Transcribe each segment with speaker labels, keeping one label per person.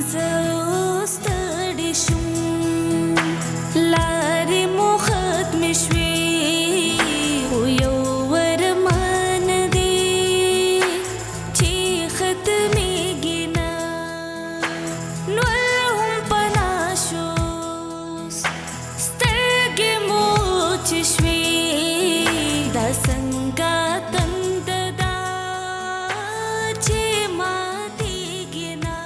Speaker 1: زوستړی شوم لارې مو ختمې شوې خو یو ارمان دی چې ختمېږي نه نور هم پناه شو سترګې مو وچې شوې دا څنګه تند ده چې ماتېږي نه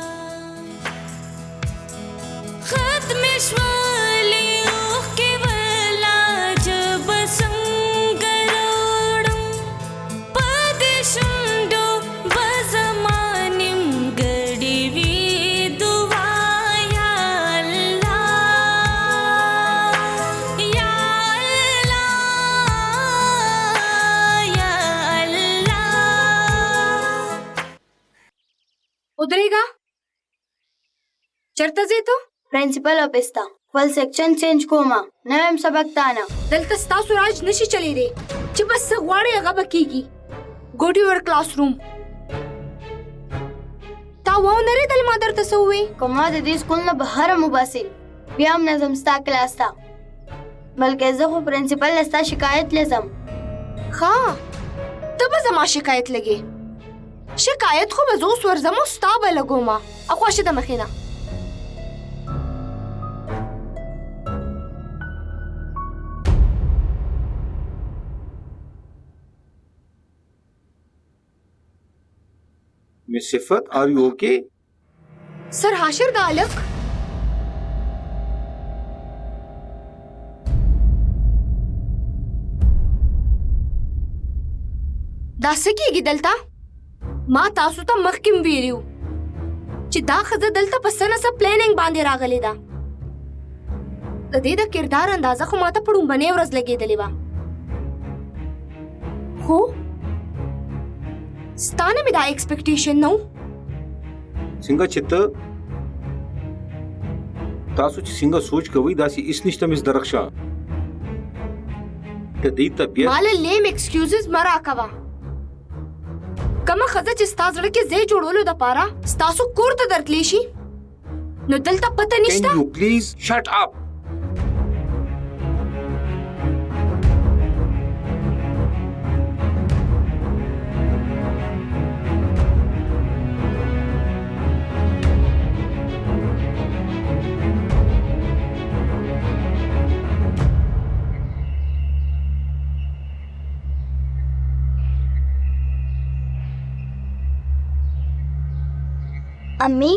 Speaker 1: ختمې شولې اوښکې ولا ژبه څنګه راوړم په دې شونډو به زما نیمګړې وي دعا یا الله یا الله یا الله.
Speaker 2: ودرېږه. چېرته ځې ته؟
Speaker 3: Principal office ته خپل سیکشن چینج کومه نویم سبق ته نه
Speaker 2: دلته ستاسو راج نشي چلیدی چې بس څه غواړې هغه به کېږي. Go to your classroom. تا واونرېدل ما درته څه ووې؟
Speaker 3: که ما د دې سکول نه بهر وباسې بیا هم نه ځم ستا کلاس ته بلکې زه خو پرنسپل نه ستا شکایت لیځم.
Speaker 2: ښه ته به زما شکایت لګې. شکایت خو به زه اوس ورځم او ستا به لګومه. اخواشه د مخې نه.
Speaker 4: Miss Sifat, are you okay?
Speaker 2: سر حاشر دا الک دا څه کېږي دلته؟ ما تاسو ته مخکې م ویلي وو چې دا ښځه دلته په څه نه څه پلانینګ باندې راغلې ده. د دې د کردار اندازه خو ما ته په ړومبنۍ ورځ لګېدلې وه. خو ستا نه مې دا ایکسپیکټیشن نه و.
Speaker 4: څنګه چې ته تاسو چې څنګه سوچ کوئ داسې هیڅ نشته مس درخشان. د دې طبیعت
Speaker 2: ما له لیم ایکسکیوزز مه راکوه. کومه ښځه چې ستا زړه کې ځای جوړولو دپاره ستاسو کور ته درتلی شي نو دلته پته نشته.
Speaker 4: Can you please shut up?
Speaker 3: अम्मी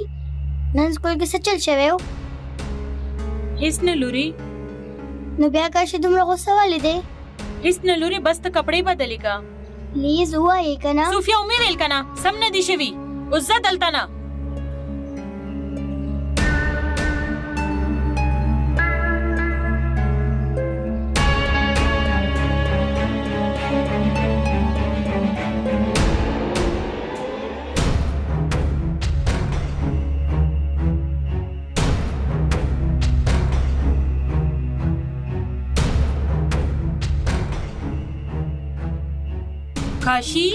Speaker 3: none school کې څه چل شوی و
Speaker 5: هیڅ نه لوري
Speaker 3: نو بیا کاشي دومره غوسه ولې دی
Speaker 5: هیڅ نه لوري بس ته کپڑے بدلی کا
Speaker 3: پلیز وایې که نه
Speaker 5: صوفیا امې ویل کنه سم نه دي شوي اوس زه دلته نه کاشي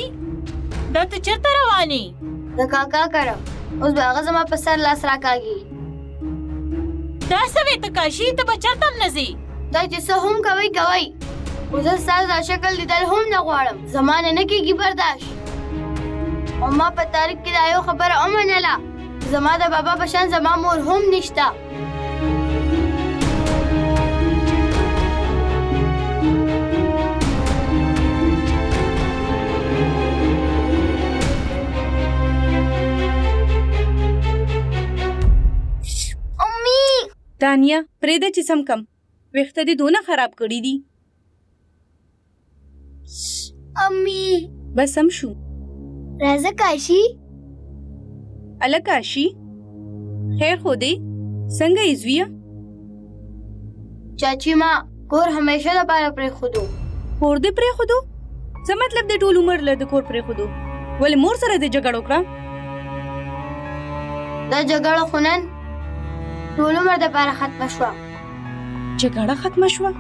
Speaker 5: دا ته چېرته روانې
Speaker 3: د کاکا کره اوس به هغه زما په سر لاس راکاږي
Speaker 5: دا څه وې ته کاشي ته به چېرته هم نه ځې
Speaker 3: دا چې څه هم کوئ کوئ خو زه ستاسو دا شکل لیدل هم نه غواړم زما نه نه کېږي برداشت او ما په تاریخ کې دا یو خبره ومنله زما د بابا په شان زما مور هم نشته
Speaker 6: دانیا پرېږده چې سم کم ویښته دې دونه خراب کړي دي
Speaker 3: امي
Speaker 6: بس سم شو
Speaker 3: راځه کاشي
Speaker 6: اله کاشي خیر خو دی څنګه یې زویه
Speaker 3: چاچی ما کور همیشه لپاره پرېښودو
Speaker 6: کور دې پرېښودو څه مطلب دی ټول عمر له د کور پرېښودو ولې مور سره دې جګړه وکړه
Speaker 3: دا جګړه خو نن ټول عمر دپاره ختمه شوه
Speaker 6: جګړه ختمه شوه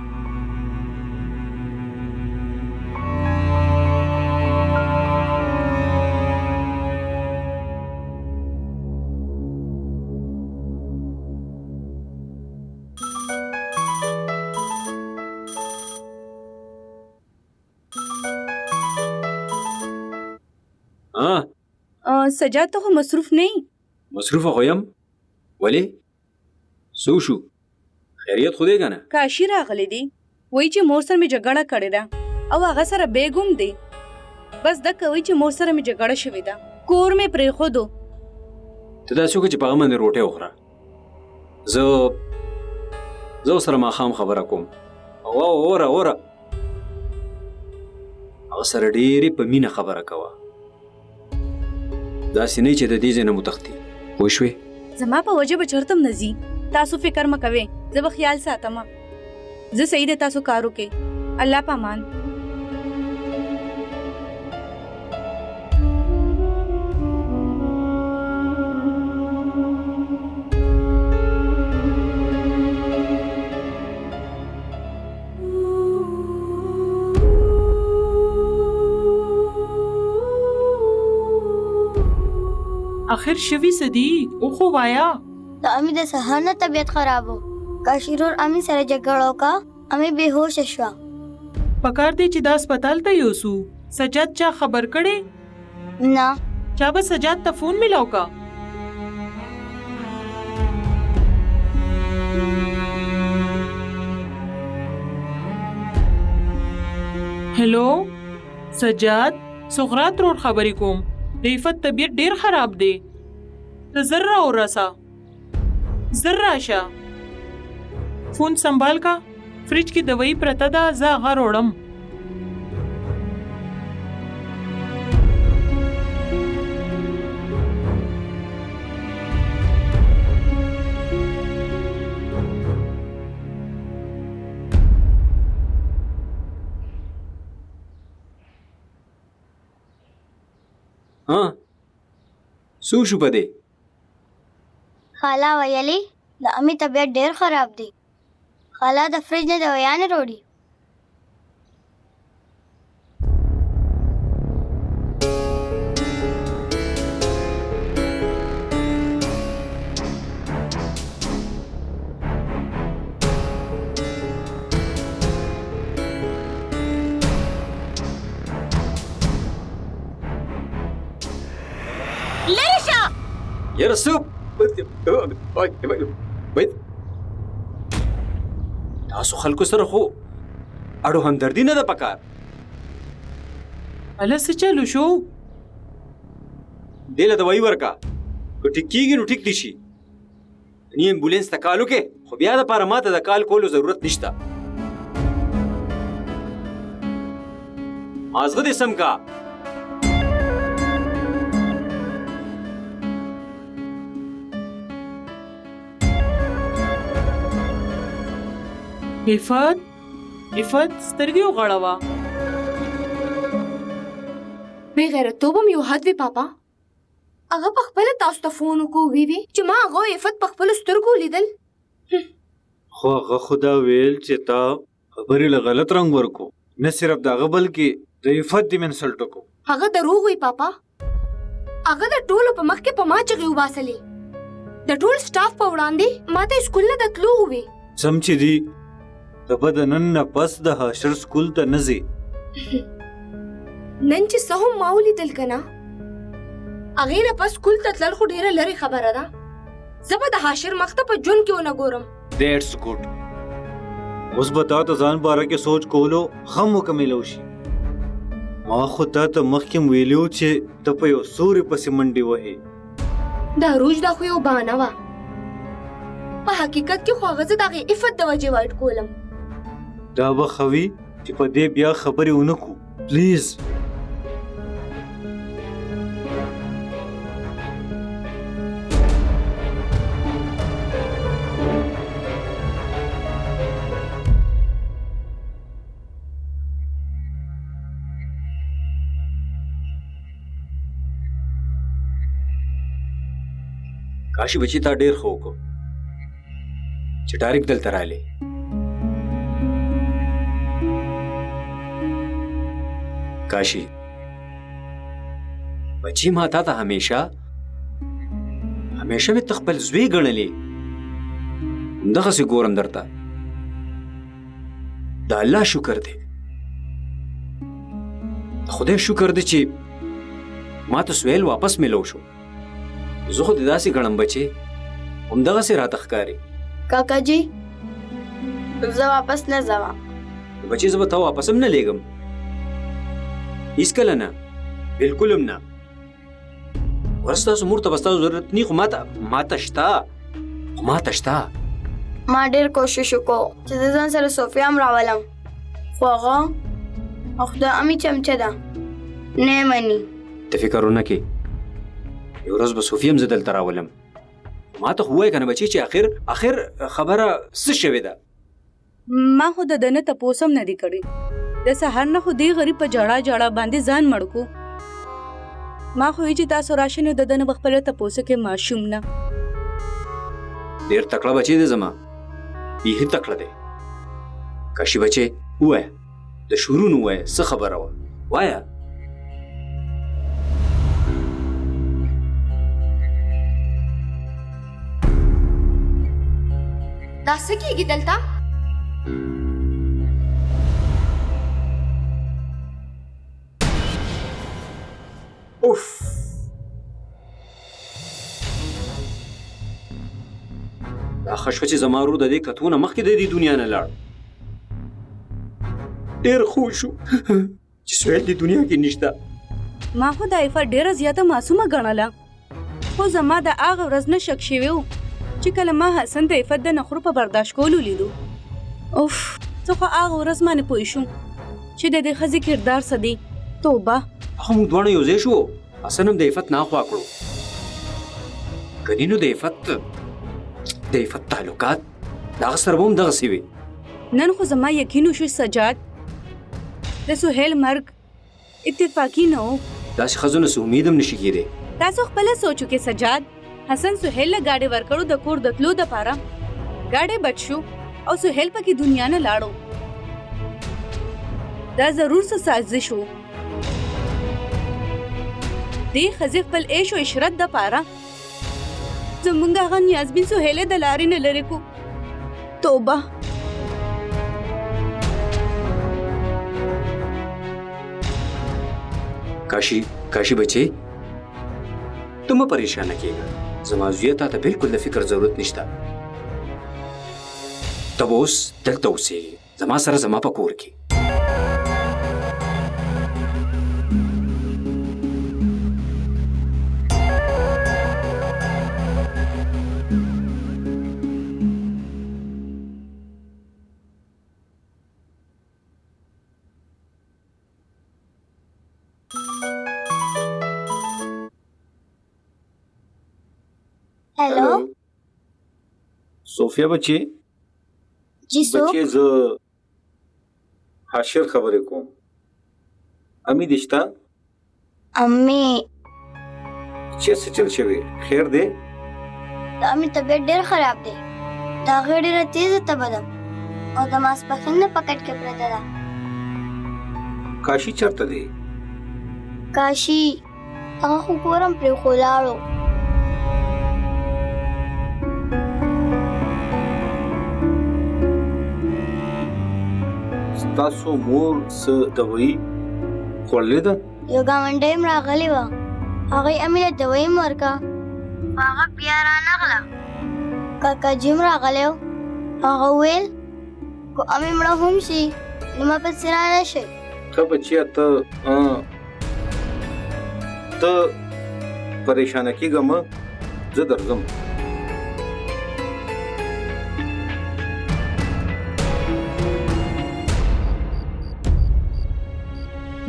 Speaker 4: ها
Speaker 6: سجاد ته خو مصروف نه یې.
Speaker 4: مصروفه خو یم ولې څه وشو خیریت خو دی که نه
Speaker 6: کاشي راغلی دی وایي چې مور سره مې جګړه کړې ده او هغه سره بیګ هم دی. بس دکه وایي چې مور سره مې جګړه شوې ده کور مې پرېښودو.
Speaker 4: ته داسې وکړه چې په هغه باندې روټۍ وخوره. زه ورسره ماښام خبره کوم. اوره هغه سره ډېرې په مینه خبره کوه. داسې نه چې د دې ځای نه مو تښتي پوه شوې.
Speaker 6: زما په وجه به چرته هم نه ځي. تاسو فکر مه کوئ زه به خیال ساتم. زه صحیح دی تاسو کار وکړئ. الله په امان.
Speaker 5: آخر شوی سدی او خو وایا
Speaker 3: د امی د سهار نه طبیعت خراب و. کاشي رور امی سره جګړه وکړه. امی بېهوش شوه.
Speaker 5: پکار دی چې دا هسپتال ته یوسو. سجاد چا خبر کړي؟
Speaker 3: نه
Speaker 5: چا به سجاد ته فون ملاو کا؟ هلو سجاد سغرات رور خبرې کوم. د عفت طبیعت ډیر خراب دی. ته زر راورسه زر راشه. فون سنبال کا فریج کې دوايي پرته ده زه هغه روړم.
Speaker 4: څه وشو په دې؟
Speaker 3: خاله ویلې د امی طبیعت ډیر خراب دی. خاله د فریج نه دویانې روړي.
Speaker 4: یاره څه تاسو خلکو سره خو اړو همدردي نه ده پکار.
Speaker 5: اله څه چلو شو؟
Speaker 4: دې له دوايي ورکه که ټیک کېږي نو ټیک دي شي. نی امبولانس ته کال وکړې خو بیا دپاره ما ته د کال کولو ضرورت نشته. مازغه دې سم کا.
Speaker 5: عفت سترګې وغړوه.
Speaker 2: بې غیرتوب هم یو حد وي پاپا. هغه په خپله تاسو ته فون وکړو وی چې ما هغه عفت په خپلو سترګو لیدل.
Speaker 4: خو هغه خو دا ویل چې تا خبرې له غلط رنګ ورکو. نه صرف د هغه بلکې د عفت دې منسلټ وکړو.
Speaker 2: هغه دروغ وي پاپا. هغه د ټولو په مخ کې په ما چغې وباسلې. د ټول سټاف په وړاندې ما ته سکول نه د تلو ووې.
Speaker 4: سم چې دي ته به د نن نه پس د حاشر سکول ته نه ځې.
Speaker 2: نن چې څه هم ما ولیدل که نه هغې نه پس سکول ته تلل خو ډېره لرې خبره ده. زه به د حاشر مخ ته په ژوند کې ونه ګورم.
Speaker 4: دیټس ګوډ. اوس به تا ته ځان باره کې سوچ کولو هم وکمیلو شي. ما خو تا ته مخکې ویلو چې ته په یو سوري پسې منډې وهې.
Speaker 2: د عروج دا خو یو بهانه وه. په حقیقت کې خو هغه زه د هغې عفت د وجې وایډ کولم.
Speaker 4: دا به ښه وي چې په دې بیا خبرې ونه کړو پلیز. کاشي بچی تا ډېر ښه وکړو چې ډایرکټ دلته راغلې. کاشي بچی ما تا ته همیشه مې ته خپل زوی ګڼلې. همدغسې ګورم درته. د الله شکر دی. د خدای شکر دی چې
Speaker 7: ما ته سویل واپس ملو شو زه خو دې داسې ګڼم بچې همدغسې راته ښکاري
Speaker 3: काका जी زه واپس نه ځم
Speaker 7: بچې زه به تا واپس هم نه لیږم هېڅکله نه بلکل هم نه ورځ ستاسو مور ته به ستاسو ضرورت نه خو ماته شته
Speaker 3: ما ډېر کوشش وکړو چې زه ځان سره صوفیا هم راولم خو هغه خو د امي چمچه ده نه یې مني
Speaker 7: ته فکر ونه کې یو ورځ به صوفي هم زه دلته راولم ما ته خو ووایه که نه بچې چې اخر خبره څه شوې ده
Speaker 6: ما خو د ده نه تپوس هم نه دی کړی د سهار نه خو دې غریب په جړا جړا باندې ځان مړ کو ما خو وی چې تاسو راشئ نو د ده نه به خپله تپوسه کې ماشوم نه
Speaker 7: ډېر تکړه بچې دی زما بیخي تکړه دی کاشي بچې ووایه د شورونو ووایه څه خبره وه وایه
Speaker 2: دا څه کېږي دلته
Speaker 7: اوف دا ښه شوه چې زما ورور د دې کتونه مخکې د دې دنیا نه لاړ ډېر خو شو چې سویل دې دنیا کې نشته
Speaker 6: ما خو د عفت ډېره زیاته معصومه ګڼله خو زما د هغه ورځ نه شک شوی و چې کله ما حسن د عفت د نخرو په برداشت کولو لیدو اوف زه خو هغه ورځ باندې پوه شوم چې د دې ښځې کردار څه دی توبه
Speaker 7: هغه موږ دواړه یو ځای شو حسن هم د عفت ناخوا کړو کني نو د عفت تعلقات د هغه سره به هم دغسې وي
Speaker 6: نن خو زما یقین وشو سجاد د سهیل مرګ اتفاقی نه و
Speaker 7: داسې ښځو نه څه امید هم نشي کېدی
Speaker 6: تاسو خپله سوچ وکړئ سجاد حسن سهیل له ګاډې ورکړو د کور د تلو دپاره ګاډی بچ شو او سهیل پکې دنیا نه لاړو دا ضرور څه سازش و دې ښځې خپل عیش و عشرت دپاره زمونږ هغه نیازبین سهیل یې د لارې نه لرې کو توبه
Speaker 7: کاشي بچې ته مه پریشانه کېږه زما زویه تا ته بلکل د فکر ضرورت نشته ته به اوس دلته اوسېږي زما سره زما په کور کې
Speaker 3: हेलो
Speaker 4: صوفیا بچې
Speaker 3: जी सो
Speaker 4: بچې زه حاشر خبرې کوم امی دې شته
Speaker 3: अम्मी
Speaker 4: چې څه چل شوی خیر دی
Speaker 3: د امي طبیعت ډېر خراب دی دا هغې ډېره تیزه تبه ده او د ماسپښین نه په کټ کې پرته ده
Speaker 4: کاشي چرته دی
Speaker 3: کاشي هغه خو کور هم پرېښو لاړو
Speaker 4: ستاسو مور څه دوايي خوړلې ده
Speaker 3: یو ګاونډی هم راغلی وه هغې امي له دوایي هم ورکړه هغه بیا رانغله کاکا جي هم راغلی و هغه وویل که امي مړه هم شي نو ما پسې را نه شئ
Speaker 4: ښه بچیه ته پریشانه کېږه مه زه درځم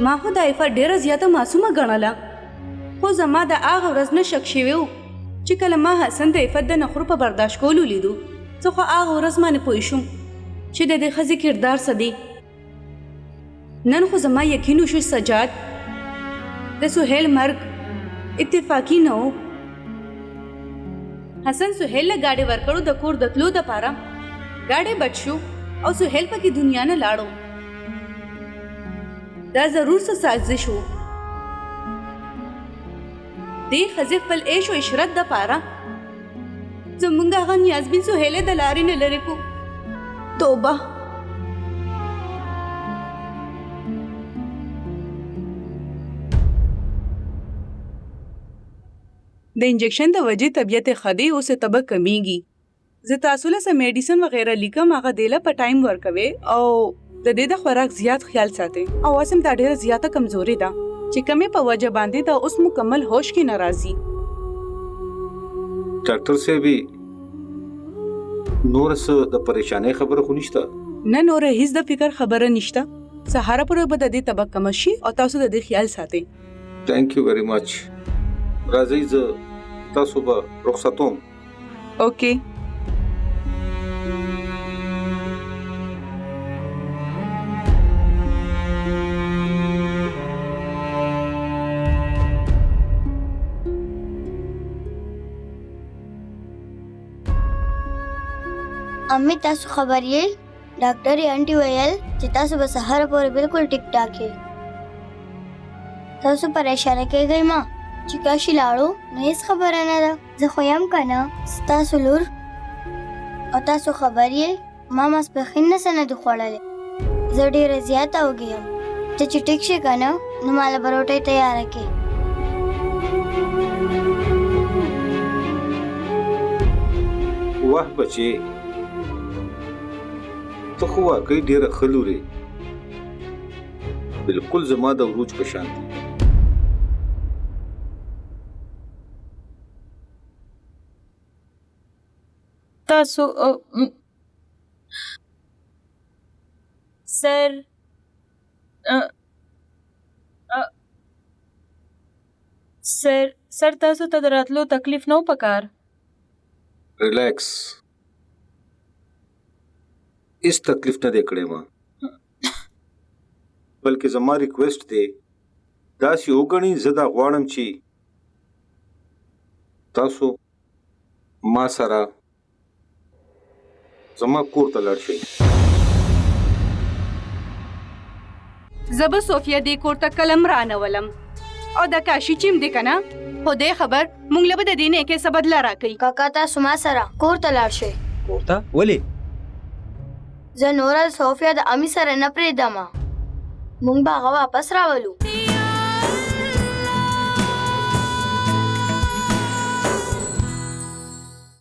Speaker 6: ما خو د عفت ډېره زیاته معصومه ګڼله خو زما د هغه ورځ نه شک شوی و چې کله ما حسن د عفت د نخرو په برداشت کولو لیدو زه خو هغه ورځ باندې پوه شوم چې د دې ښځې کردار څه دی نن خو زما یقین وشو سجاد د سهیل مرګ اتفاقی نه و حسن سهیل له ګاډې ورکړو د کور د تلو دپاره ګاډی بچ شو او سهیل پکې دنیا نه لاړو دا ضرور څه سازش و دې ښځې خپل عیش و عشرت دپاره زمونږ هغه نیازبین سهیل یې د لارې نه لرې کو توبه د انجکشن د وجې طبیعت خدي اوس تبه کمیږي. زه تاسو له سم میډیسن وغیرہ لیکم، هغه دیله په ټایم ورکوي او د دې د خوراک زیات خیال ساتي. او واسم دا ډیره زیاته کمزوري ده چې کمې په وجه باندې دا اوس مکمل هوش کې ناراضي.
Speaker 4: ډاکټر صاحب نور څه د پریشانۍ خبره خو نشته؟
Speaker 6: نه نور هیڅ د فکر خبره نشته. سهار پورې به د دې تبه کم شي او تاسو د دې خیال ساتئ.
Speaker 4: ثانک یو ویری مچ. راځئ زه تاسو به رخصتوم.
Speaker 6: اوکې.
Speaker 3: अम्मी तासु खबर ये डॉक्टर या आंटी वयल چې تاسو به سهار پورې بالکل ټیک ټاک یې. تاسو پریشان کېږئ ما چې کاشي لاړو نه هیڅ خبره نه ده. زه خو یم کنه ستاسو لور او تاسو خبر یې ما ماسپښین نه څه نه دي خوړلی. زه ډېره زیاته وږې یم. ته چې ټیک شې که نه نو ماله به روټۍ تیاره کړې.
Speaker 4: واه بچې ته خو واقعي ډېره ښه لور یې. بالکل زما د وروج په شان دي.
Speaker 1: تاسو سر تاسو ته د راتلو تکلیف نه و پکار.
Speaker 4: ریلیکس هیڅ تکلیف نه دی کړی ما، بلکې زما ریکویسټ دی داسې وګڼئ زه دا غواړم چې تاسو ما سره زما کور ته لاړ شئ.
Speaker 6: زه به صوفیه دې کور ته کلم رانولم او د کاشي چیم دی کنه خدای خبر مونږ له به د دې نه کې څه بدله راکوي.
Speaker 3: کاکا تاسو ما سره کور ته لاړ شئ.
Speaker 7: کور ته ولې؟
Speaker 3: زه نوره صوفیا د امي سره نه پرېږدم. مونږ به هغه واپس راولو.